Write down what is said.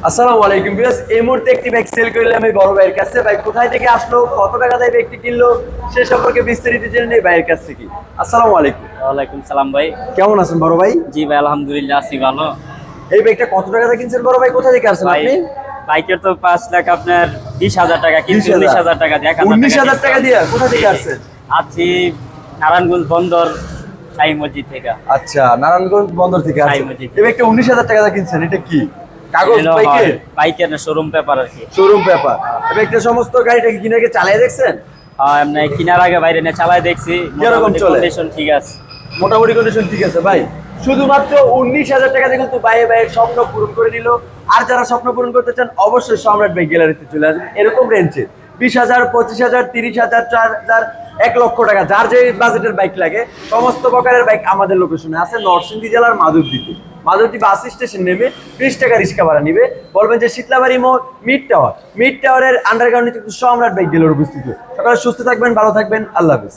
আসসালামু আলাইকুম ভিউয়ার্স, এই মুহূর্তে একটি বাইক সেল করলাম আমি বড় ভাইয়ের কাছে। ভাই কোথায় থেকে আসলো, কত টাকা দিয়ে বাইকটি কিনলো, সে সম্পর্কে বিস্তারিত জেনে নেই ভাইয়ের কাছ থেকে। আসসালামু আলাইকুম। ওয়ালাইকুম সালাম ভাই। কেমন আছেন বড় ভাই? জি ভাই, আলহামদুলিল্লাহ আছি ভালো। এই বাইকটা কত টাকা দিয়ে কিনছেন বড় ভাই, কোথা থেকে আসছেন ভাই আপনি? বাইকের তো 5 লাখ, আপনার 20,000 টাকা, কিন্তু 20,000 19,000 টাকা দিয়ে 19,000 টাকা দিয়ে কোথা থেকে আসছেন? আছি নারায়ণগঞ্জ বন্দর সাই মসজিদ থেকে। আচ্ছা, নারায়ণগঞ্জ বন্দর থেকে আসছেন। মসজিদ। এই বাইকটা 19,000 টাকা দিয়ে কিনছেন, এটা কি কাগজ এগুলো বাইকের? হয় বাইকের না, শোরুম পেপার আর কি। Showroom paper. এই বাইকটা সমস্ত গাড়িটাকে কিনে আগে চালিয়ে দেখছেন? এমনি কেনার আগে বাইরে নিয়ে চালায় দেখছি, কিরকম চলে? কন্ডিশন ঠিক আছে। মোটামুটি কন্ডিশন ঠিক আছে ভাই। শুধুমাত্র 19,000 টাকা দিয়ে কিন্তু ভাইয়ের স্বপ্ন পূরণ করে দিল। আর যারা স্বপ্ন পূরণ করতে চান অবশ্যই সম্রাট বাইক গ্যালারিতে চলে আসবেন। এরকম রেঞ্জে 20,000, 25,000, 30,000, 4,000, 1,00,000 টাকা যার যে বাজেটের বাইক লাগে সমস্ত প্রকারের বাইক আমাদের লোকেশনে আছে নরসিংদী জেলার মাধবদীতে। মাধবদী বাস স্টেশন নেমে 20 টাকা রিক্সা ভাড়া নিবে, বলবেন যে শীতলাবাড়ি মোড় মিড টাওয়ারের আন্ডারগ্রাউন্ডে কিন্তু সম্রাট বাইক গ্যালারি অবস্থিত। সকালে সুস্থ থাকবেন, ভালো থাকবেন, আল্লাহ হাফেজ।